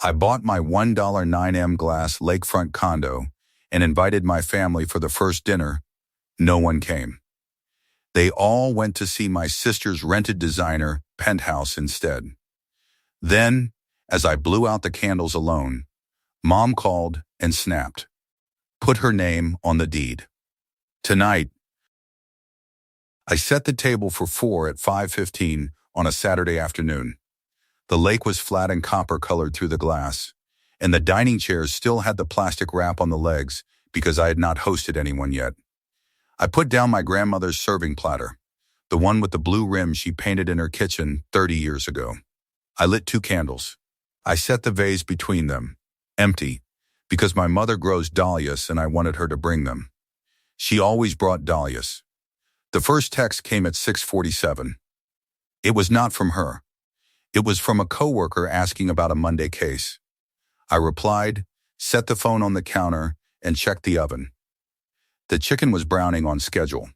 I bought my $1.9M glass lakefront condo and invited my family for the first dinner. No one came. They all went to see my sister's rented designer penthouse instead. Then, as I blew out the candles alone, Mom called and snapped. Put her name on the deed. Tonight, I set the table for 4 at 5:15 on a Saturday afternoon. The lake was flat and copper-colored through the glass, and the dining chairs still had the plastic wrap on the legs because I had not hosted anyone yet. I put down my grandmother's serving platter, the one with the blue rim she painted in her kitchen 30 years ago. I lit 2 candles. I set the vase between them, empty, because my mother grows dahlias and I wanted her to bring them. She always brought dahlias. The first text came at 6:47. It was not from her. It was from a coworker asking about a Monday case. I replied, set the phone on the counter, and checked the oven. The chicken was browning on schedule.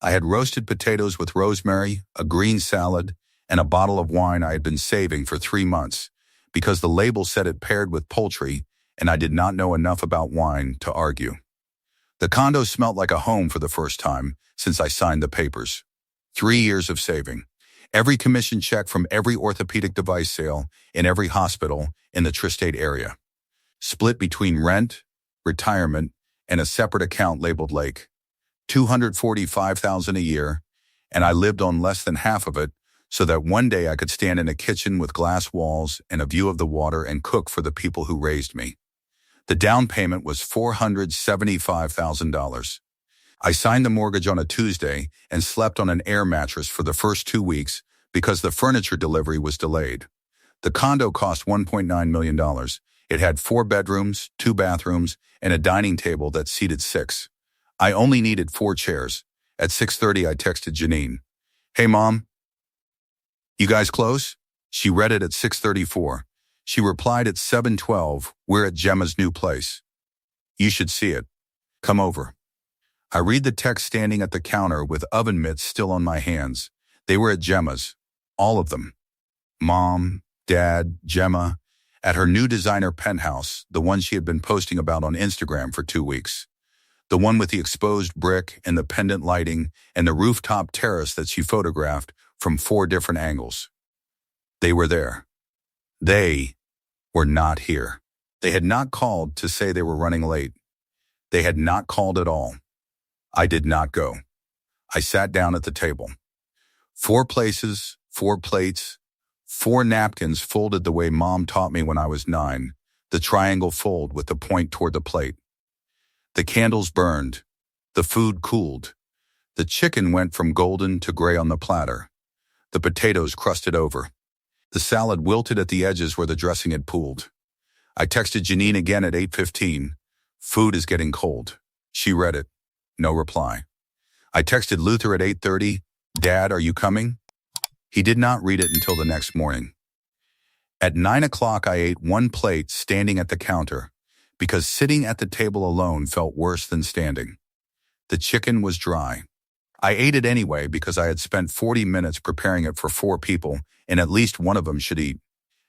I had roasted potatoes with rosemary, a green salad, and a bottle of wine I had been saving for 3 months because the label said it paired with poultry and I did not know enough about wine to argue. The condo smelt like a home for the first time since I signed the papers. 3 years of saving. Every commission check from every orthopedic device sale in every hospital in the tri-state area. Split between rent, retirement, and a separate account labeled Lake. $245,000 a year, and I lived on less than half of it so that one day I could stand in a kitchen with glass walls and a view of the water and cook for the people who raised me. The down payment was $475,000. I signed the mortgage on a Tuesday and slept on an air mattress for the first 2 weeks because the furniture delivery was delayed. The condo cost $1.9 million. It had 4 bedrooms, 2 bathrooms, and a dining table that seated 6. I only needed 4 chairs. At 6:30, I texted Janine. Hey, Mom. You guys close? She read it at 6:34. She replied at 7:12, we're at Gemma's new place. You should see it. Come over. I read the text standing at the counter with oven mitts still on my hands. They were at Gemma's. All of them. Mom, Dad, Gemma, at her new designer penthouse, the one she had been posting about on Instagram for 2 weeks. The one with the exposed brick and the pendant lighting and the rooftop terrace that she photographed from 4 different angles. They were there. They were not here. They had not called to say they were running late. They had not called at all. I did not go. I sat down at the table. 4 places, 4 plates, 4 napkins folded the way Mom taught me when I was 9, the triangle fold with the point toward the plate. The candles burned. The food cooled. The chicken went from golden to gray on the platter. The potatoes crusted over. The salad wilted at the edges where the dressing had pooled. I texted Janine again at 8:15. Food is getting cold. She read it. No reply. I texted Luther at 8:30. Dad, are you coming? He did not read it until the next morning. At 9 o'clock, I ate 1 plate standing at the counter because sitting at the table alone felt worse than standing. The chicken was dry. I ate it anyway because I had spent 40 minutes preparing it for 4 people and at least one of them should eat.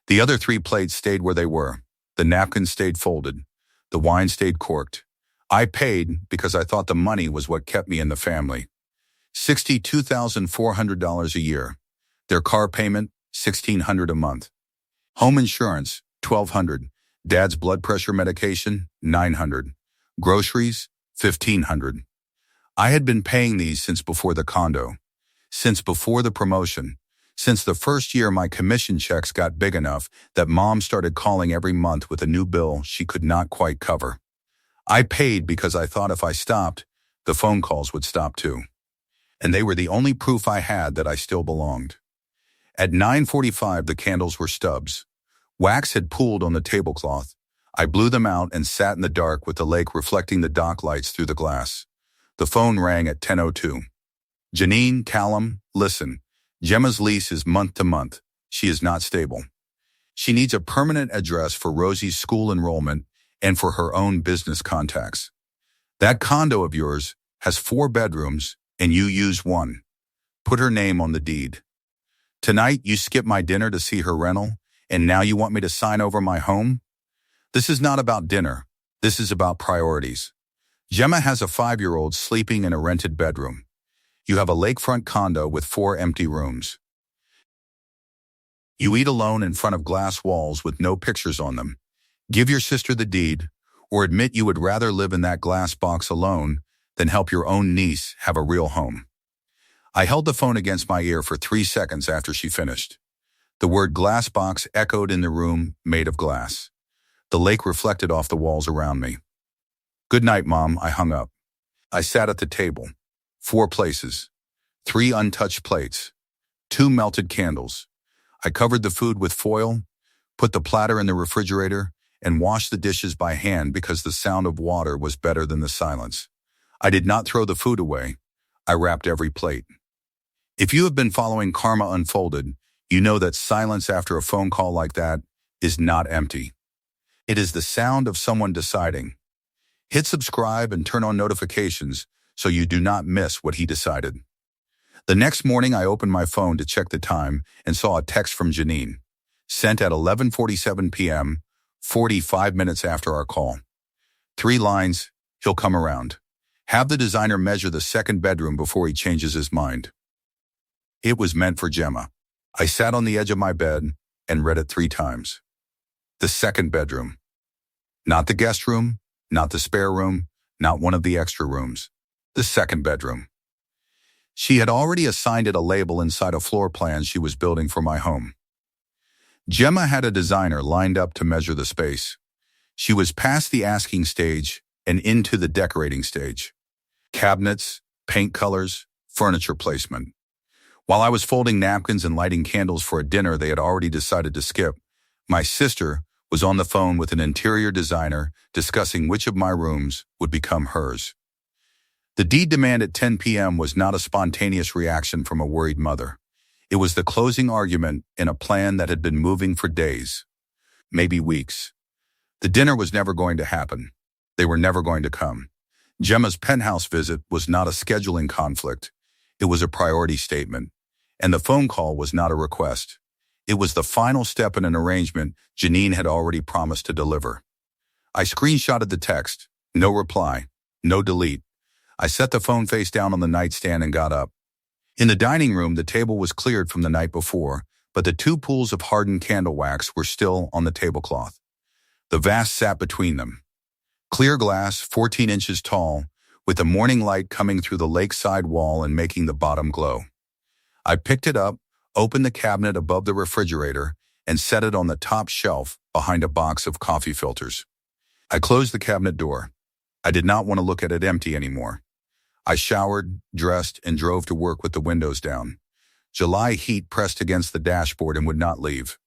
The other 3 plates stayed where they were. The napkins stayed folded. The wine stayed corked. I paid because I thought the money was what kept me in the family. $62,400 a year. Their car payment, $1,600 a month. Home insurance, $1,200. Dad's blood pressure medication, $900. Groceries, $1,500. I had been paying these since before the condo, since before the promotion, since the first year my commission checks got big enough that Mom started calling every month with a new bill she could not quite cover. I paid because I thought if I stopped, the phone calls would stop too. And they were the only proof I had that I still belonged. At 9:45, the candles were stubs. Wax had pooled on the tablecloth. I blew them out and sat in the dark with the lake reflecting the dock lights through the glass. The phone rang at 10:02. Janine, Callum, listen. Gemma's lease is month to month. She is not stable. She needs a permanent address for Rosie's school enrollment and for her own business contacts. That condo of yours has 4 bedrooms and you use 1. Put her name on the deed. Tonight you skip my dinner to see her rental And now you want me to sign over my home? This is not about dinner. This is about priorities. Gemma has a 5-year-old sleeping in a rented bedroom. You have a lakefront condo with 4 empty rooms. You eat alone in front of glass walls with no pictures on them. Give your sister the deed, or admit you would rather live in that glass box alone than help your own niece have a real home. I held the phone against my ear for 3 seconds after she finished. The word glass box echoed in the room made of glass. The lake reflected off the walls around me. Good night, Mom, I hung up. I sat at the table. 4 places. 3 untouched plates. 2 melted candles. I covered the food with foil, put the platter in the refrigerator, and washed the dishes by hand because the sound of water was better than the silence. I did not throw the food away. I wrapped every plate. If you have been following Karma Unfolded, you know that silence after a phone call like that is not empty. It is the sound of someone deciding. Hit subscribe and turn on notifications so you do not miss what he decided. The next morning, I opened my phone to check the time and saw a text from Janine, sent at 11:47 p.m., 45 minutes after our call. 3 lines, he'll come around. Have the designer measure the second bedroom before he changes his mind. It was meant for Gemma. I sat on the edge of my bed and read it 3 times. The second bedroom. Not the guest room, not the spare room, not one of the extra rooms. The second bedroom. She had already assigned it a label inside a floor plan she was building for my home. Gemma had a designer lined up to measure the space. She was past the asking stage and into the decorating stage. Cabinets, paint colors, furniture placement. While I was folding napkins and lighting candles for a dinner they had already decided to skip, my sister was on the phone with an interior designer discussing which of my rooms would become hers. The deed demand at 10 p.m. was not a spontaneous reaction from a worried mother. It was the closing argument in a plan that had been moving for days, maybe weeks. The dinner was never going to happen. They were never going to come. Gemma's penthouse visit was not a scheduling conflict. It was a priority statement. And the phone call was not a request. It was the final step in an arrangement Janine had already promised to deliver. I screenshotted the text. No reply. No delete. I set the phone face down on the nightstand and got up. In the dining room, the table was cleared from the night before, but the 2 pools of hardened candle wax were still on the tablecloth. The vase sat between them. Clear glass, 14 inches tall, with the morning light coming through the lakeside wall and making the bottom glow. I picked it up, opened the cabinet above the refrigerator, and set it on the top shelf behind a box of coffee filters. I closed the cabinet door. I did not want to look at it empty anymore. I showered, dressed, and drove to work with the windows down. July heat pressed against the dashboard and would not leave.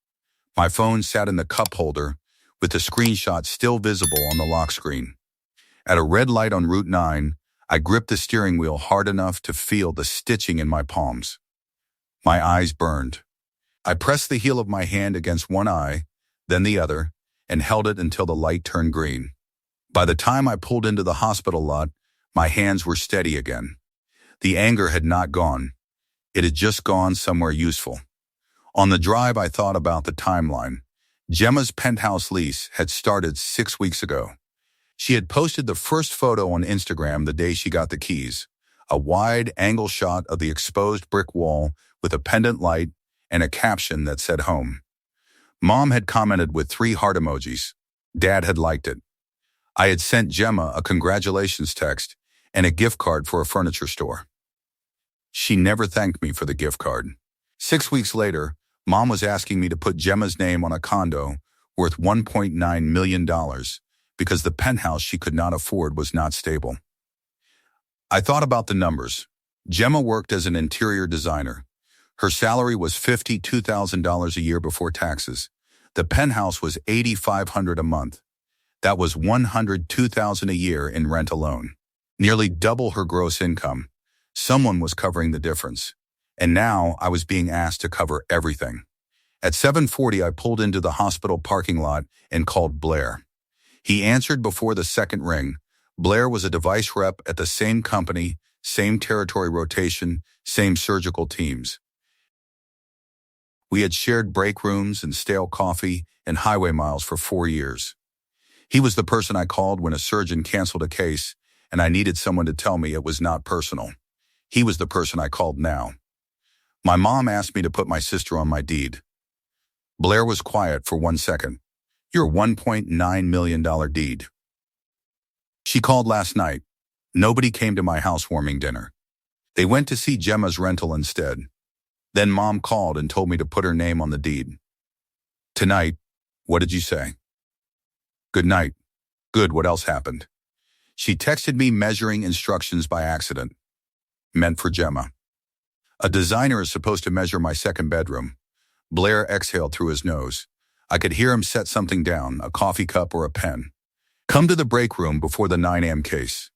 My phone sat in the cup holder, with the screenshot still visible on the lock screen. At a red light on Route 9, I gripped the steering wheel hard enough to feel the stitching in my palms. My eyes burned. I pressed the heel of my hand against one eye, then the other, and held it until the light turned green. By the time I pulled into the hospital lot, my hands were steady again. The anger had not gone. It had just gone somewhere useful. On the drive, I thought about the timeline. Gemma's penthouse lease had started 6 weeks ago. She had posted the first photo on Instagram the day she got the keys, a wide-angle shot of the exposed brick wall with a pendant light and a caption that said home. Mom had commented with 3 heart emojis. Dad had liked it. I had sent Gemma a congratulations text and a gift card for a furniture store. She never thanked me for the gift card. 6 weeks later, Mom was asking me to put Gemma's name on a condo worth $1.9 million because the penthouse she could not afford was not stable. I thought about the numbers. Gemma worked as an interior designer. Her salary was $52,000 a year before taxes. The penthouse was $8,500 a month. That was $102,000 a year in rent alone. Nearly double her gross income. Someone was covering the difference. And now I was being asked to cover everything. At 7:40, I pulled into the hospital parking lot and called Blair. He answered before the second ring. Blair was a device rep at the same company, same territory rotation, same surgical teams. We had shared break rooms and stale coffee and highway miles for 4 years. He was the person I called when a surgeon canceled a case and I needed someone to tell me it was not personal. He was the person I called now. My mom asked me to put my sister on my deed. Blair was quiet for 1 second. Your $1.9 million deed. She called last night. Nobody came to my housewarming dinner. They went to see Gemma's rental instead. Then Mom called and told me to put her name on the deed. Tonight, what did you say? Good night. Good, what else happened? She texted me measuring instructions by accident. Meant for Gemma. A designer is supposed to measure my second bedroom. Blair exhaled through his nose. I could hear him set something down, a coffee cup or a pen. Come to the break room before the 9 a.m. case.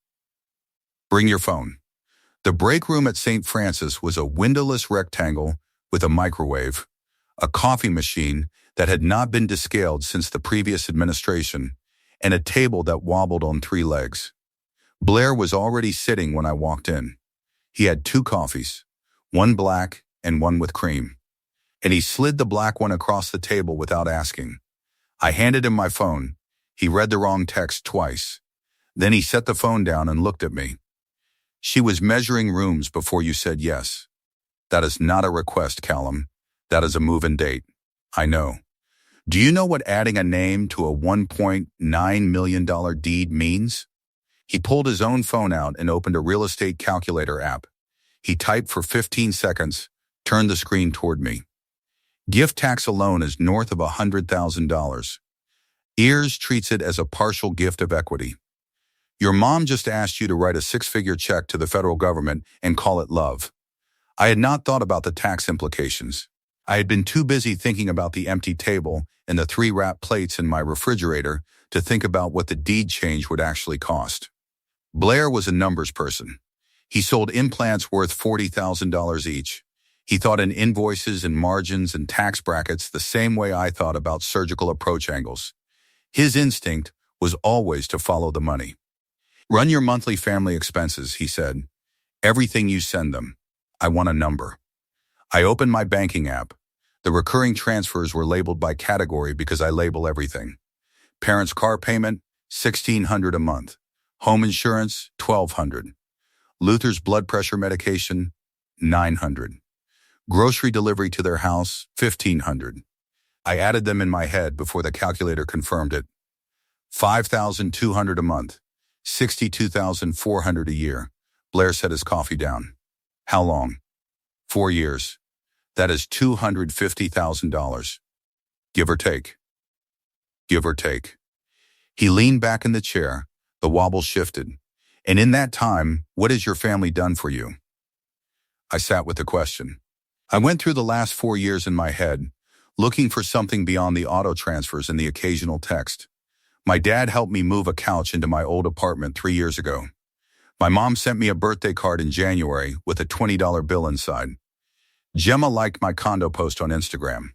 Bring your phone. The break room at St. Francis was a windowless rectangle with a microwave, a coffee machine that had not been descaled since the previous administration, and a table that wobbled on 3 legs. Blair was already sitting when I walked in. He had 2 coffees, one black and one with cream, and he slid the black one across the table without asking. I handed him my phone. He read the wrong text twice. Then he set the phone down and looked at me. She was measuring rooms before you said yes. That is not a request, Callum. That is a move-in date. I know. Do you know what adding a name to a $1.9 million deed means? He pulled his own phone out and opened a real estate calculator app. He typed for 15 seconds, turned the screen toward me. Gift tax alone is north of $100,000. EARS treats it as a partial gift of equity. Your mom just asked you to write a 6-figure check to the federal government and call it love. I had not thought about the tax implications. I had been too busy thinking about the empty table and the 3 wrapped plates in my refrigerator to think about what the deed change would actually cost. Blair was a numbers person. He sold implants worth $40,000 each. He thought in invoices and margins and tax brackets the same way I thought about surgical approach angles. His instinct was always to follow the money. Run your monthly family expenses, he said. Everything you send them. I want a number. I opened my banking app. The recurring transfers were labeled by category because I label everything. Parents' car payment, $1,600 a month. Home insurance, $1,200. Luther's blood pressure medication, $900. Grocery delivery to their house, $1,500. I added them in my head before the calculator confirmed it. $5,200 a month. $62,400 a year. Blair set his coffee down. How long? 4 years. That is $250,000. Give or take. Give or take. He leaned back in the chair. The wobble shifted. And in that time, what has your family done for you? I sat with the question. I went through the last 4 years in my head, looking for something beyond the auto transfers and the occasional text. My dad helped me move a couch into my old apartment 3 years ago. My mom sent me a birthday card in January with a $20 bill inside. Gemma liked my condo post on Instagram.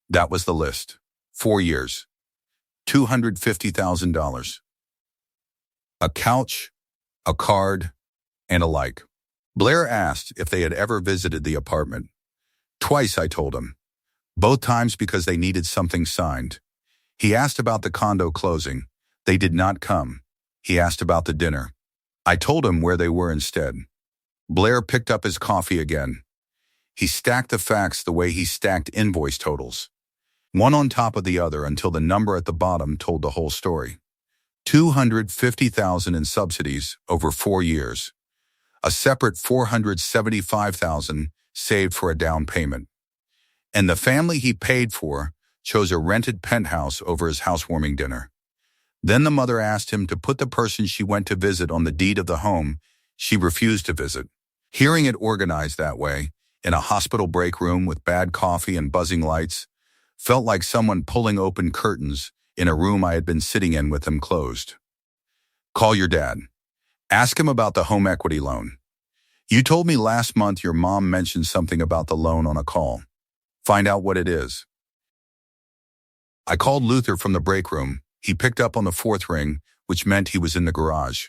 That was the list. 4 years. $250,000. A couch, a card, and a like. Blair asked if they had ever visited the apartment. Twice, I told him. Both times because they needed something signed. He asked about the condo closing. They did not come. He asked about the dinner. I told him where they were instead. Blair picked up his coffee again. He stacked the facts the way he stacked invoice totals, one on top of the other until the number at the bottom told the whole story. $250,000 in subsidies over 4 years. A separate $475,000 saved for a down payment. And the family he paid for chose a rented penthouse over his housewarming dinner. Then the mother asked him to put the person she went to visit on the deed of the home she refused to visit. Hearing it organized that way, in a hospital break room with bad coffee and buzzing lights, felt like someone pulling open curtains in a room I had been sitting in with them closed. Call your dad. Ask him about the home equity loan. You told me last month your mom mentioned something about the loan on a call. Find out what it is. I called Luther from the break room. He picked up on the 4th ring, which meant he was in the garage.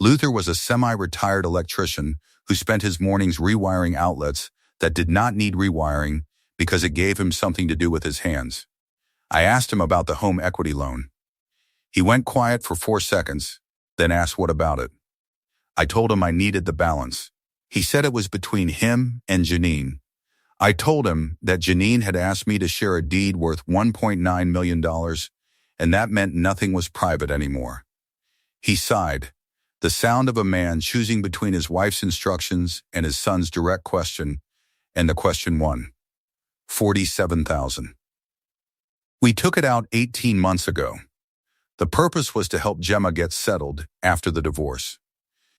Luther was a semi-retired electrician who spent his mornings rewiring outlets that did not need rewiring because it gave him something to do with his hands. I asked him about the home equity loan. He went quiet for 4 seconds, then asked what about it. I told him I needed the balance. He said it was between him and Janine. I told him that Janine had asked me to share a deed worth $1.9 million, and that meant nothing was private anymore. He sighed, the sound of a man choosing between his wife's instructions and his son's direct question, and the question won. $47,000. We took it out 18 months ago. The purpose was to help Gemma get settled after the divorce.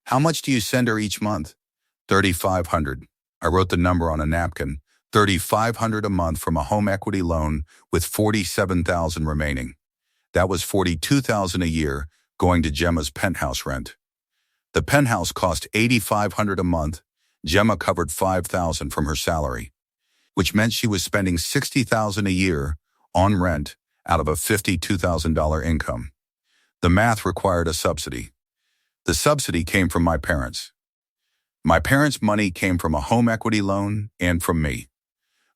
How much do you send her each month? $3,500. I wrote the number on a napkin. $3,500 a month from a home equity loan with $47,000 remaining. That was $42,000 a year going to Gemma's penthouse rent. The penthouse cost $8,500 a month. Gemma covered $5,000 from her salary, which meant she was spending $60,000 a year on rent out of a $52,000 income. The math required a subsidy. The subsidy came from my parents. My parents' money came from a home equity loan and from me.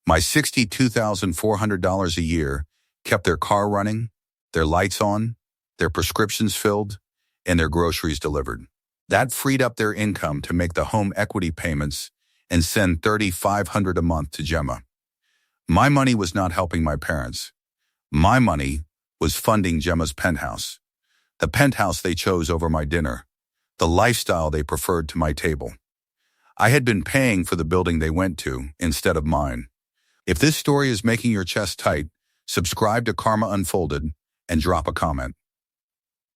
My $62,400 a year kept their car running, their lights on, their prescriptions filled, and their groceries delivered. That freed up their income to make the home equity payments and send $3,500 a month to Gemma. My money was not helping my parents. My money was funding Gemma's penthouse, the penthouse they chose over my dinner, the lifestyle they preferred to my table. I had been paying for the building they went to instead of mine. If this story is making your chest tight, subscribe to Karma Unfolded and drop a comment.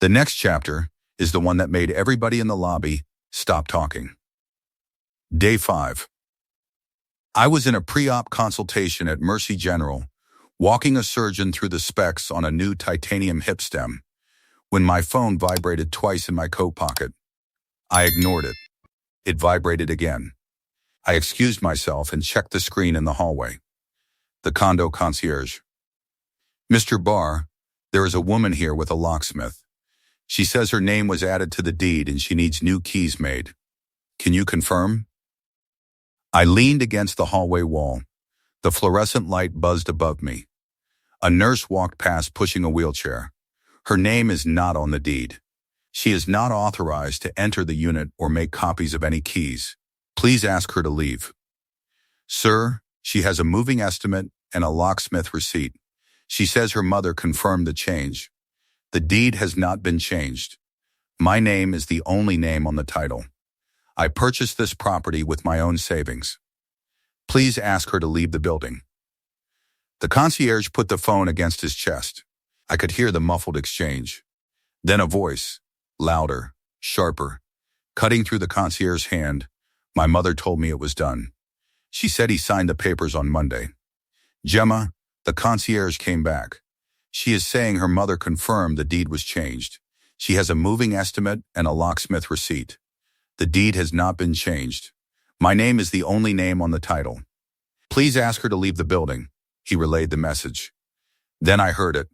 The next chapter is the one that made everybody in the lobby stop talking. Day 5. I was in a pre-op consultation at Mercy General, walking a surgeon through the specs on a new titanium hip stem, when my phone vibrated twice in my coat pocket. I ignored it. It vibrated again. I excused myself and checked the screen in the hallway. The condo concierge. Mr. Barr, there is a woman here with a locksmith. She says her name was added to the deed and she needs new keys made. Can you confirm? I leaned against the hallway wall. The fluorescent light buzzed above me. A nurse walked past pushing a wheelchair. Her name is not on the deed. She is not authorized to enter the unit or make copies of any keys. Please ask her to leave. Sir, she has a moving estimate and a locksmith receipt. She says her mother confirmed the change. The deed has not been changed. My name is the only name on the title. I purchased this property with my own savings. Please ask her to leave the building. The concierge put the phone against his chest. I could hear the muffled exchange. Then a voice, louder, sharper, cutting through the concierge's hand. My mother told me it was done. She said he signed the papers on Monday. Gemma, the concierge came back. She is saying her mother confirmed the deed was changed. She has a moving estimate and a locksmith receipt. The deed has not been changed. My name is the only name on the title. Please ask her to leave the building. He relayed the message. Then I heard it,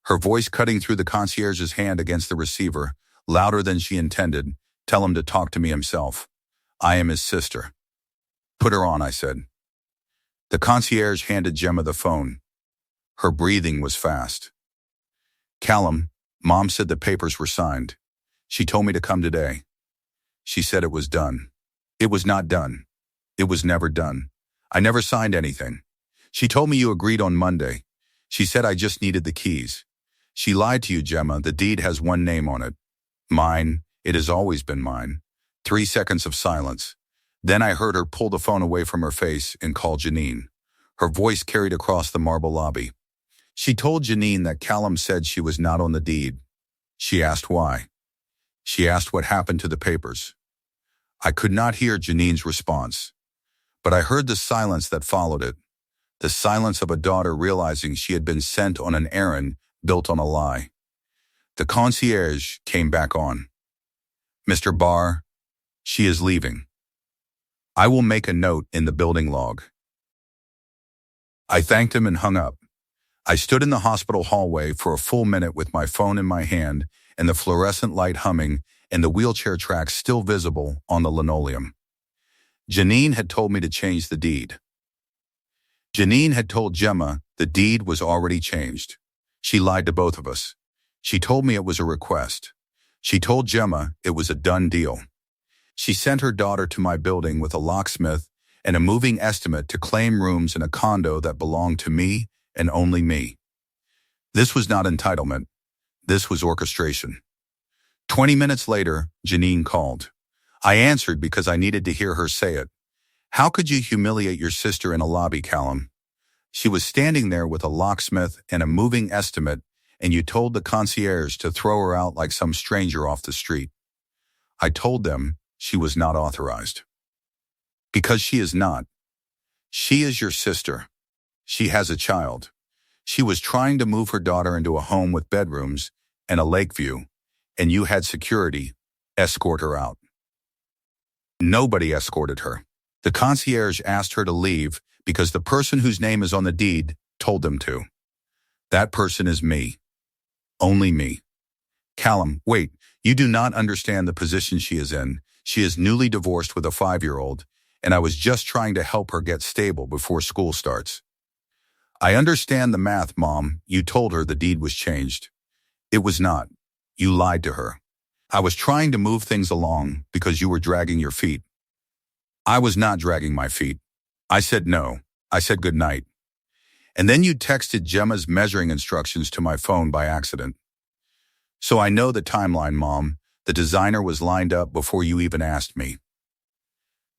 her voice cutting through the concierge's hand against the receiver, louder than she intended. Tell him to talk to me himself. I am his sister. Put her on, I said. The concierge handed Gemma the phone. Her breathing was fast. Callum, Mom said the papers were signed. She told me to come today. She said it was done. It was not done. It was never done. I never signed anything. She told me you agreed on Monday. She said I just needed the keys. She lied to you, Gemma. The deed has one name on it. Mine. It has always been mine. 3 seconds of silence. Then I heard her pull the phone away from her face and call Janine. Her voice carried across the marble lobby. She told Janine that Callum said she was not on the deed. She asked why. She asked what happened to the papers. I could not hear Janine's response, but I heard the silence that followed it, the silence of a daughter realizing she had been sent on an errand built on a lie. The concierge came back on. Mr. Barr, she is leaving. I will make a note in the building log. I thanked him and hung up. I stood in the hospital hallway for a full minute with my phone in my hand and the fluorescent light humming and the wheelchair tracks still visible on the linoleum. Janine had told me to change the deed. Janine had told Gemma the deed was already changed. She lied to both of us. She told me it was a request. She told Gemma it was a done deal. She sent her daughter to my building with a locksmith and a moving estimate to claim rooms in a condo that belonged to me and only me. This was not entitlement. This was orchestration. 20 minutes later, Janine called. I answered because I needed to hear her say it. How could you humiliate your sister in a lobby, Callum? She was standing there with a locksmith and a moving estimate, and you told the concierge to throw her out like some stranger off the street. I told them she was not authorized. Because she is not. She is your sister. She has a child. She was trying to move her daughter into a home with bedrooms and a lake view, and you had security escort her out. Nobody escorted her. The concierge asked her to leave because the person whose name is on the deed told them to. That person is me. Only me. Callum, wait, you do not understand the position she is in. She is newly divorced with a 5-year-old, and I was just trying to help her get stable before school starts. I understand the math, Mom. You told her the deed was changed. It was not. You lied to her. I was trying to move things along because you were dragging your feet. I was not dragging my feet. I said no. I said good night. And then you texted Gemma's measuring instructions to my phone by accident. So I know the timeline, Mom. The designer was lined up before you even asked me.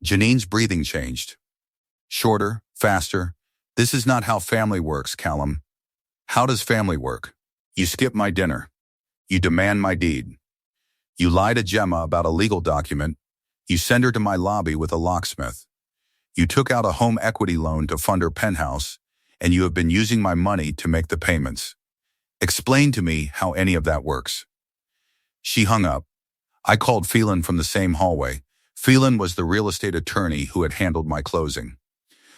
Janine's breathing changed. Shorter, faster. This is not how family works, Callum. How does family work? You skip my dinner. You demand my deed. You lie to Gemma about a legal document. You send her to my lobby with a locksmith. You took out a home equity loan to fund her penthouse, and you have been using my money to make the payments. Explain to me how any of that works. She hung up. I called Phelan from the same hallway. Phelan was the real estate attorney who had handled my closing.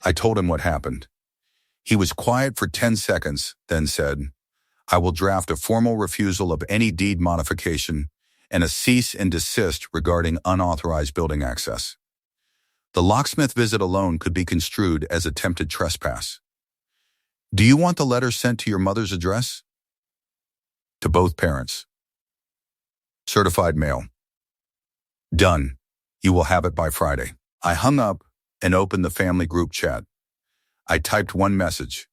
I told him what happened. He was quiet for 10 seconds, then said, I will draft a formal refusal of any deed modification and a cease and desist regarding unauthorized building access. The locksmith visit alone could be construed as attempted trespass. Do you want the letter sent to your mother's address? To both parents. Certified mail. Done. You will have it by Friday. I hung up and opened the family group chat. I typed one message.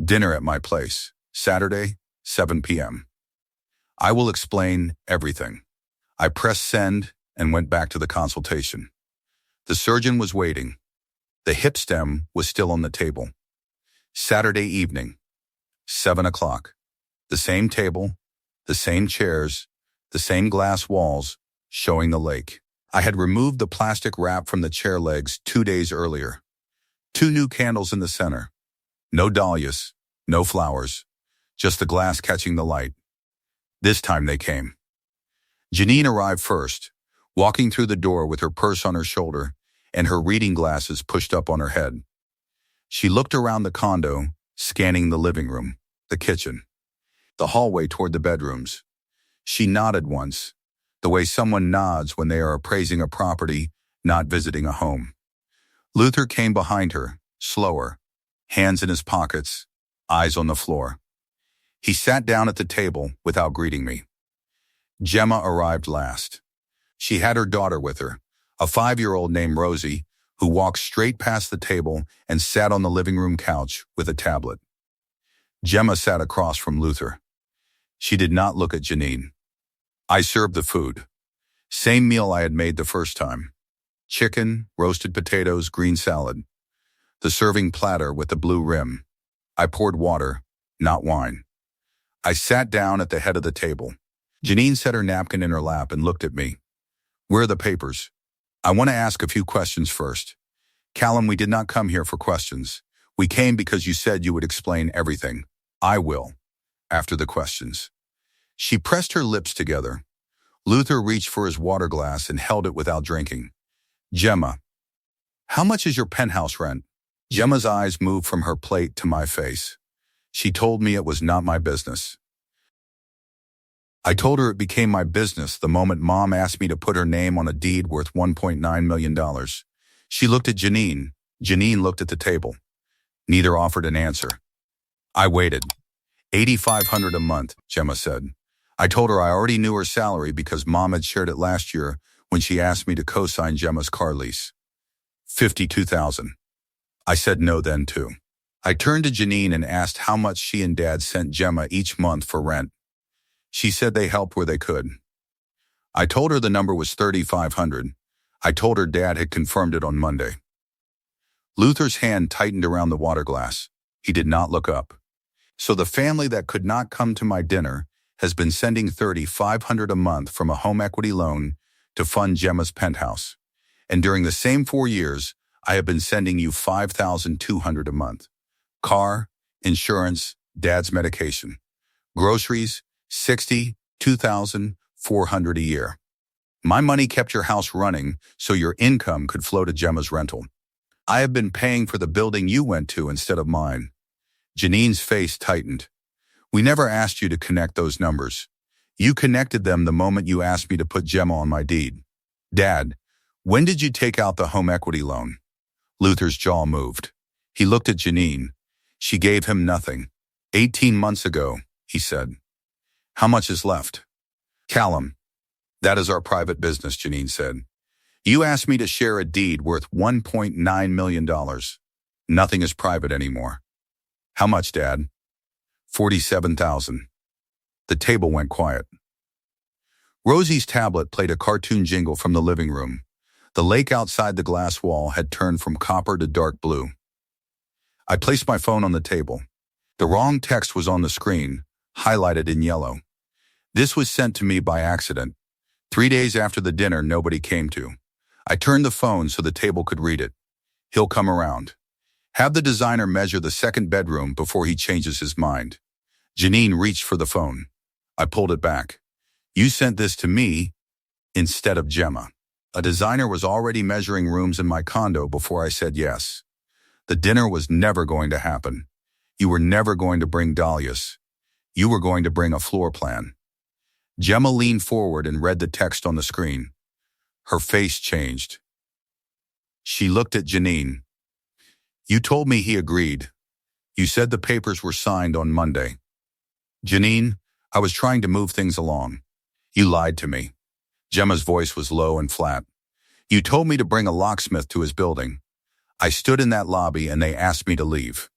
Dinner at my place, Saturday, 7 p.m. I will explain everything. I pressed send and went back to the consultation. The surgeon was waiting. The hip stem was still on the table. Saturday evening, 7 o'clock. The same table, the same chairs, the same glass walls, showing the lake. I had removed the plastic wrap from the chair legs 2 days earlier. 2 new candles in the center. No dahlias, no flowers, just the glass catching the light. This time they came. Janine arrived first, walking through the door with her purse on her shoulder and her reading glasses pushed up on her head. She looked around the condo, scanning the living room, the kitchen, the hallway toward the bedrooms. She nodded once, the way someone nods when they are appraising a property, not visiting a home. Luther came behind her, slower, hands in his pockets, eyes on the floor. He sat down at the table without greeting me. Gemma arrived last. She had her daughter with her, a 5-year-old named Rosie, who walked straight past the table and sat on the living room couch with a tablet. Gemma sat across from Luther. She did not look at Janine. I served the food. Same meal I had made the first time. Chicken, roasted potatoes, green salad. The serving platter with the blue rim. I poured water, not wine. I sat down at the head of the table. Janine set her napkin in her lap and looked at me. Where are the papers? I want to ask a few questions first. Callum, we did not come here for questions. We came because you said you would explain everything. I will, after the questions. She pressed her lips together. Luther reached for his water glass and held it without drinking. Gemma, how much is your penthouse rent? Gemma's eyes moved from her plate to my face. She told me it was not my business. I told her it became my business the moment Mom asked me to put her name on a deed worth $1.9 million. She looked at Janine. Janine looked at the table. Neither offered an answer. I waited. $8,500 a month, Gemma said. I told her I already knew her salary because Mom had shared it last year when she asked me to co-sign Gemma's car lease. $52,000. I said no then too. I turned to Janine and asked how much she and Dad sent Gemma each month for rent. She said they helped where they could. I told her the number was $3,500. I told her Dad had confirmed it on Monday. Luther's hand tightened around the water glass. He did not look up. So the family that could not come to my dinner has been sending $3,500 a month from a home equity loan to fund Gemma's penthouse. And during the same 4 years, I have been sending you $5,200 a month. Car, insurance, Dad's medication. Groceries, $62,400 a year. My money kept your house running so your income could flow to Gemma's rental. I have been paying for the building you went to instead of mine. Janine's face tightened. We never asked you to connect those numbers. You connected them the moment you asked me to put Gemma on my deed. Dad, when did you take out the home equity loan? Luther's jaw moved. He looked at Janine. She gave him nothing. 18 months ago, he said. How much is left? Callum. That is our private business, Janine said. You asked me to share a deed worth $1.9 million. Nothing is private anymore. How much, Dad? $47,000. The table went quiet. Rosie's tablet played a cartoon jingle from the living room. The lake outside the glass wall had turned from copper to dark blue. I placed my phone on the table. The wrong text was on the screen, highlighted in yellow. This was sent to me by accident. 3 days after the dinner nobody came to. I turned the phone so the table could read it. He'll come around. Have the designer measure the second bedroom before he changes his mind. Janine reached for the phone. I pulled it back. You sent this to me instead of Gemma. A designer was already measuring rooms in my condo before I said yes. The dinner was never going to happen. You were never going to bring dahlias. You were going to bring a floor plan. Gemma leaned forward and read the text on the screen. Her face changed. She looked at Janine. You told me he agreed. You said the papers were signed on Monday. Janine, I was trying to move things along. You lied to me. Gemma's voice was low and flat. You told me to bring a locksmith to his building. I stood in that lobby and they asked me to leave.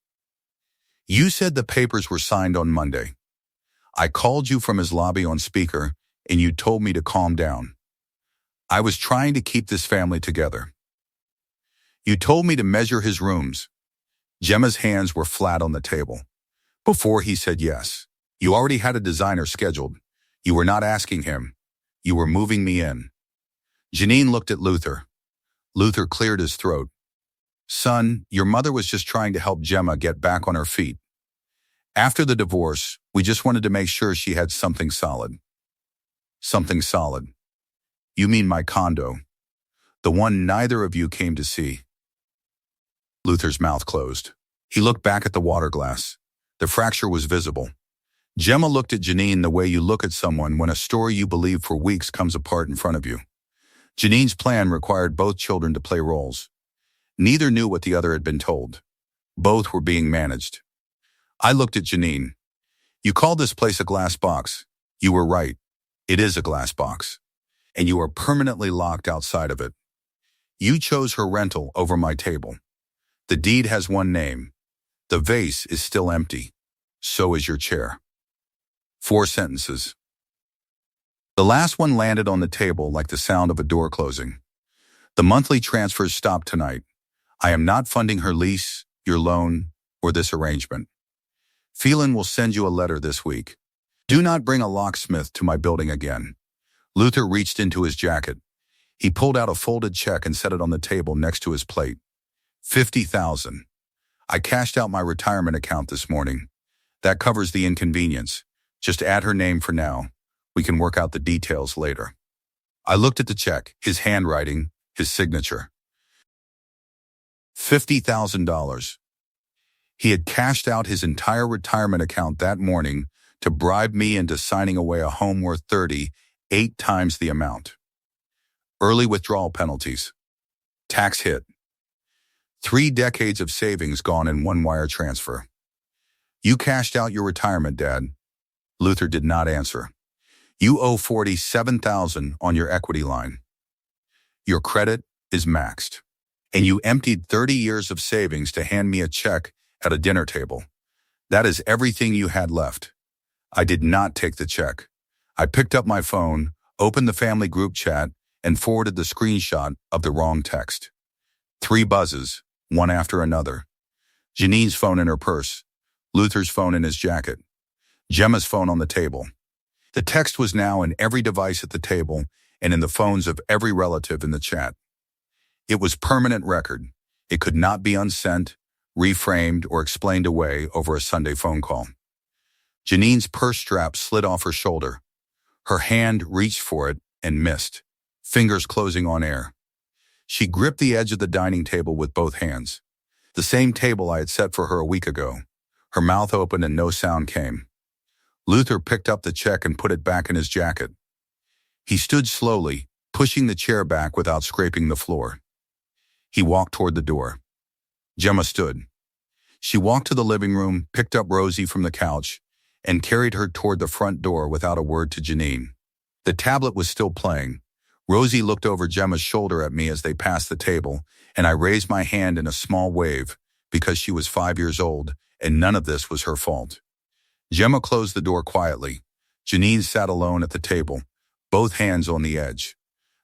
You said the papers were signed on Monday. I called you from his lobby on speaker and you told me to calm down. I was trying to keep this family together. You told me to measure his rooms. Gemma's hands were flat on the table. Before he said yes. You already had a designer scheduled. You were not asking him. You were moving me in. Janine looked at Luther. Luther cleared his throat. Son, your mother was just trying to help Gemma get back on her feet. After the divorce, we just wanted to make sure she had something solid. Something solid. You mean my condo. The one neither of you came to see. Luther's mouth closed. He looked back at the water glass. The fracture was visible. Gemma looked at Janine the way you look at someone when a story you believe for weeks comes apart in front of you. Janine's plan required both children to play roles. Neither knew what the other had been told. Both were being managed. I looked at Janine. You called this place a glass box. You were right. It is a glass box. And you are permanently locked outside of it. You chose her rental over my table. The deed has one name. The vase is still empty. So is your chair. 4 sentences. The last one landed on the table like the sound of a door closing. The monthly transfers stopped tonight. I am not funding her lease, your loan, or this arrangement. Phelan will send you a letter this week. Do not bring a locksmith to my building again. Luther reached into his jacket. He pulled out a folded check and set it on the table next to his plate. $50,000. I cashed out my retirement account this morning. That covers the inconvenience. Just add her name for now. We can work out the details later. I looked at the check, his handwriting, his signature. $50,000. He had cashed out his entire retirement account that morning to bribe me into signing away a home worth 8 times the amount. Early withdrawal penalties. Tax hit. 3 decades of savings gone in one wire transfer. You cashed out your retirement, Dad. Luther did not answer. You owe $47,000 on your equity line. Your credit is maxed. And you emptied 30 years of savings to hand me a check at a dinner table. That is everything you had left. I did not take the check. I picked up my phone, opened the family group chat, and forwarded the screenshot of the wrong text. 3 buzzes, one after another. Janine's phone in her purse, Luther's phone in his jacket, Gemma's phone on the table. The text was now in every device at the table and in the phones of every relative in the chat. It was permanent record. It could not be unsent, reframed, or explained away over a Sunday phone call. Janine's purse strap slid off her shoulder. Her hand reached for it and missed, fingers closing on air. She gripped the edge of the dining table with both hands, the same table I had set for her a week ago. Her mouth opened and no sound came. Luther picked up the check and put it back in his jacket. He stood slowly, pushing the chair back without scraping the floor. He walked toward the door. Gemma stood. She walked to the living room, picked up Rosie from the couch, and carried her toward the front door without a word to Janine. The tablet was still playing. Rosie looked over Gemma's shoulder at me as they passed the table, and I raised my hand in a small wave because she was 5 years old, and none of this was her fault. Gemma closed the door quietly. Janine sat alone at the table, both hands on the edge.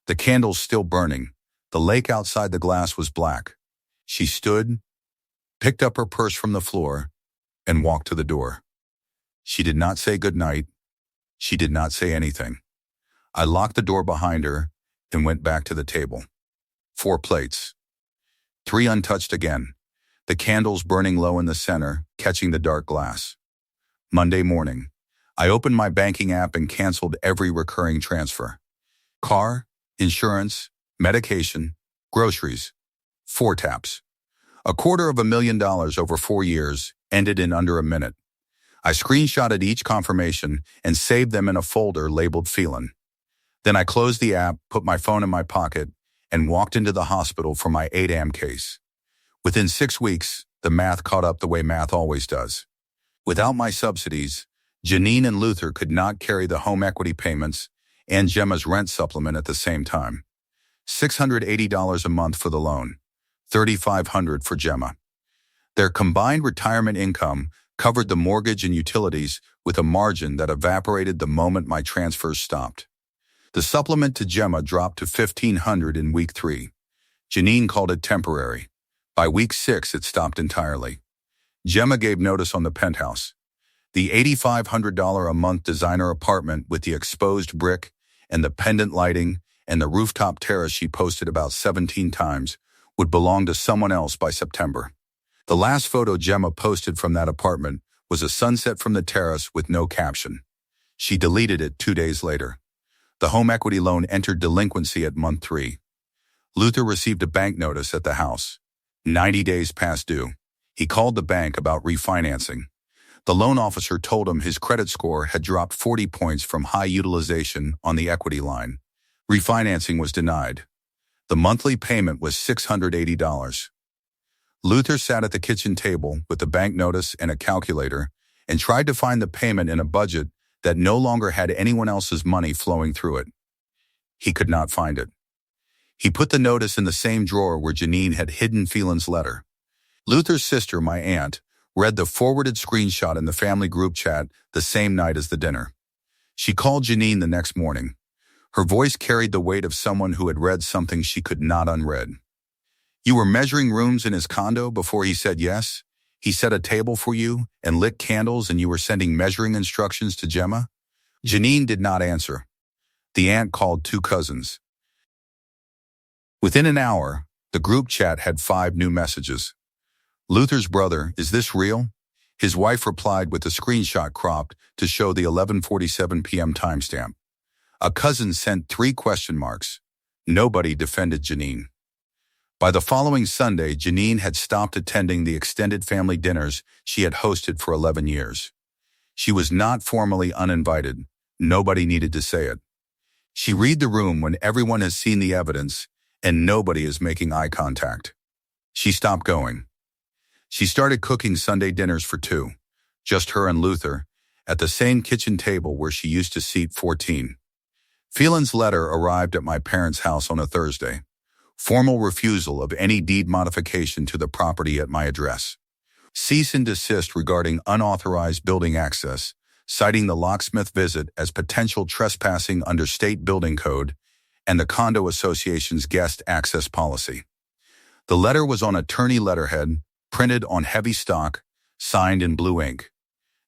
The candles still burning. The lake outside the glass was black. She stood, picked up her purse from the floor, and walked to the door. She did not say goodnight. She did not say anything. I locked the door behind her and went back to the table. 4 plates. 3 untouched again, the candles burning low in the center, catching the dark glass. Monday morning, I opened my banking app and canceled every recurring transfer. Car, insurance, medication, groceries. 4 taps. $250,000 over 4 years ended in under a minute. I screenshotted each confirmation and saved them in a folder labeled Feelin'. Then I closed the app, put my phone in my pocket, and walked into the hospital for my 8am case. Within 6 weeks, the math caught up the way math always does. Without my subsidies, Janine and Luther could not carry the home equity payments and Gemma's rent supplement at the same time. $680 a month for the loan, $3,500 for Gemma. Their combined retirement income covered the mortgage and utilities with a margin that evaporated the moment my transfers stopped. The supplement to Gemma dropped to $1,500 in week 3. Janine called it temporary. By week 6, it stopped entirely. Gemma gave notice on the penthouse. The $8,500 a month designer apartment with the exposed brick and the pendant lighting and the rooftop terrace she posted about 17 times would belong to someone else by September. The last photo Gemma posted from that apartment was a sunset from the terrace with no caption. She deleted it 2 days later. The home equity loan entered delinquency at month 3. Luther received a bank notice at the house. 90 days past due. He called the bank about refinancing. The loan officer told him his credit score had dropped 40 points from high utilization on the equity line. Refinancing was denied. The monthly payment was $680. Luther sat at the kitchen table with the bank notice and a calculator and tried to find the payment in a budget that no longer had anyone else's money flowing through it. He could not find it. He put the notice in the same drawer where Janine had hidden Phelan's letter. Luther's sister, my aunt, read the forwarded screenshot in the family group chat the same night as the dinner. She called Janine the next morning. Her voice carried the weight of someone who had read something she could not unread. You were measuring rooms in his condo before he said yes? He set a table for you and lit candles and you were sending measuring instructions to Gemma? Janine did not answer. The aunt called 2 cousins. Within an hour, the group chat had 5 new messages. Luther's brother, is this real? His wife replied with a screenshot cropped to show the 11:47 p.m. timestamp. A cousin sent 3 question marks. Nobody defended Janine. By the following Sunday, Janine had stopped attending the extended family dinners she had hosted for 11 years. She was not formally uninvited. Nobody needed to say it. She read the room when everyone has seen the evidence and nobody is making eye contact. She stopped going. She started cooking Sunday dinners for two, just her and Luther, at the same kitchen table where she used to seat 14. Phelan's letter arrived at my parents' house on a Thursday. Formal refusal of any deed modification to the property at my address. Cease and desist regarding unauthorized building access, citing the locksmith visit as potential trespassing under state building code and the Condo Association's guest access policy. The letter was on attorney letterhead, printed on heavy stock, signed in blue ink.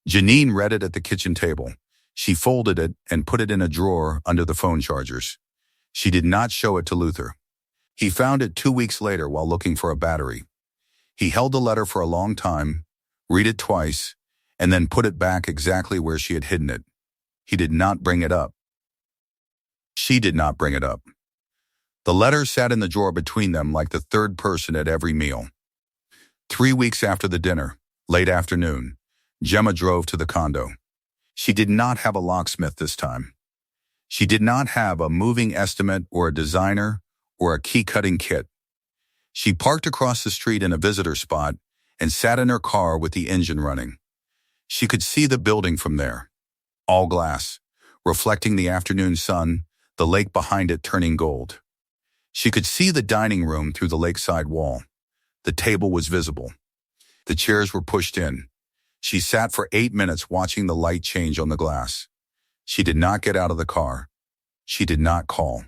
Janine read it at the kitchen table. She folded it and put it in a drawer under the phone chargers. She did not show it to Luther. He found it 2 weeks later while looking for a battery. He held the letter for a long time, read it twice, and then put it back exactly where she had hidden it. He did not bring it up. She did not bring it up. The letter sat in the drawer between them like the third person at every meal. 3 weeks after the dinner, late afternoon, Gemma drove to the condo. She did not have a locksmith this time. She did not have a moving estimate or a designer or a key-cutting kit. She parked across the street in a visitor spot and sat in her car with the engine running. She could see the building from there, all glass, reflecting the afternoon sun, the lake behind it turning gold. She could see the dining room through the lakeside wall. The table was visible. The chairs were pushed in. She sat for 8 minutes watching the light change on the glass. She did not get out of the car. She did not call.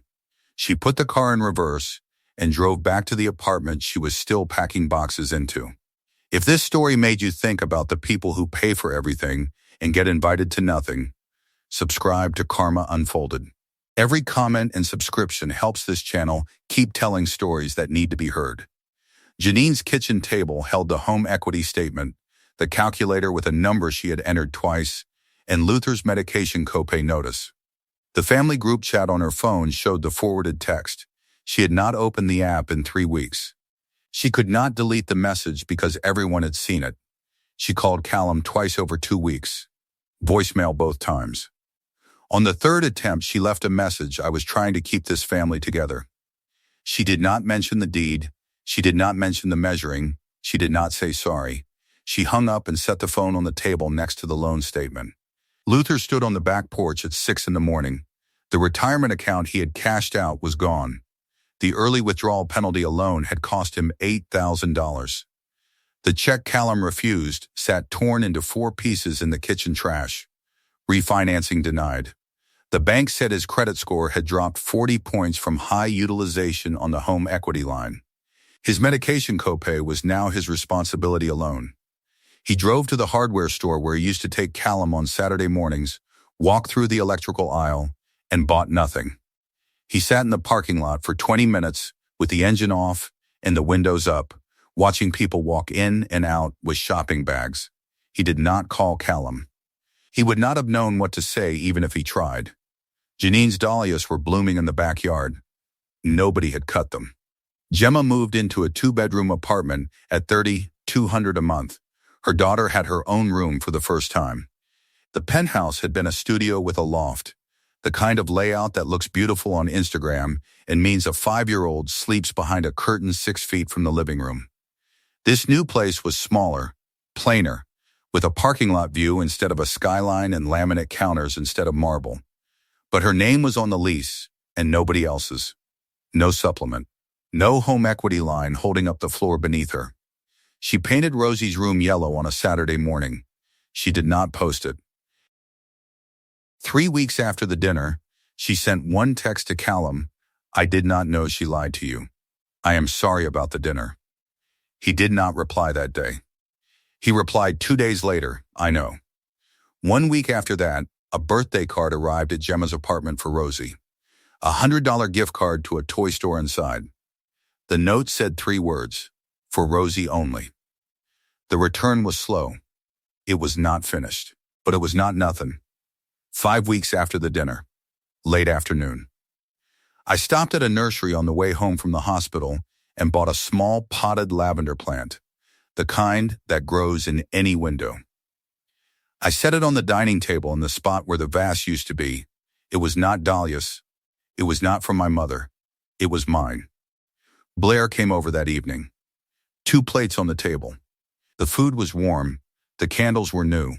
She put the car in reverse and drove back to the apartment she was still packing boxes into. If this story made you think about the people who pay for everything and get invited to nothing, subscribe to Karma Unfolded. Every comment and subscription helps this channel keep telling stories that need to be heard. Janine's kitchen table held the home equity statement, the calculator with a number she had entered twice, and Luther's medication copay notice. The family group chat on her phone showed the forwarded text. She had not opened the app in 3 weeks. She could not delete the message because everyone had seen it. She called Callum twice over 2 weeks. Voicemail both times. On the third attempt, she left a message: "I was trying to keep this family together." She did not mention the deed. She did not mention the measuring. She did not say sorry. She hung up and set the phone on the table next to the loan statement. Luther stood on the back porch at 6 in the morning. The retirement account he had cashed out was gone. The early withdrawal penalty alone had cost him $8,000. The check Callum refused sat torn into 4 pieces in the kitchen trash. Refinancing denied. The bank said his credit score had dropped 40 points from high utilization on the home equity line. His medication copay was now his responsibility alone. He drove to the hardware store where he used to take Callum on Saturday mornings, walked through the electrical aisle, and bought nothing. He sat in the parking lot for 20 minutes with the engine off and the windows up, watching people walk in and out with shopping bags. He did not call Callum. He would not have known what to say even if he tried. Janine's dahlias were blooming in the backyard. Nobody had cut them. Gemma moved into a 2-bedroom apartment at $3,200 a month. Her daughter had her own room for the first time. The penthouse had been a studio with a loft, the kind of layout that looks beautiful on Instagram and means a 5-year-old sleeps behind a curtain 6 feet from the living room. This new place was smaller, plainer, with a parking lot view instead of a skyline and laminate counters instead of marble. But her name was on the lease, and nobody else's. No supplement. No home equity line holding up the floor beneath her. She painted Rosie's room yellow on a Saturday morning. She did not post it. 3 weeks after the dinner, she sent one text to Callum: "I did not know she lied to you. I am sorry about the dinner." He did not reply that day. He replied 2 days later: "I know." 1 week after that, a birthday card arrived at Gemma's apartment for Rosie. A $100 gift card to a toy store inside. The note said 3 words: "For Rosie only." The return was slow. It was not finished, but it was not nothing. 5 weeks after the dinner, late afternoon. I stopped at a nursery on the way home from the hospital and bought a small potted lavender plant, the kind that grows in any window. I set it on the dining table in the spot where the vase used to be. It was not Dahlia's. It was not from my mother. It was mine. Blair came over that evening. 2 plates on the table. The food was warm. The candles were new.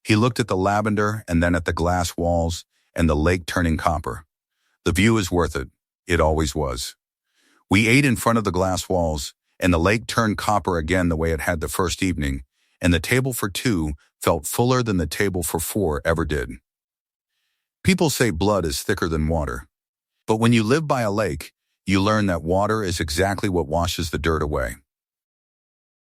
He looked at the lavender and then at the glass walls and the lake turning copper. The view is worth it. It always was. We ate in front of the glass walls, and the lake turned copper again the way it had the first evening, and the table for 2 felt fuller than the table for 4 ever did. People say blood is thicker than water. But when you live by a lake, you learn that water is exactly what washes the dirt away.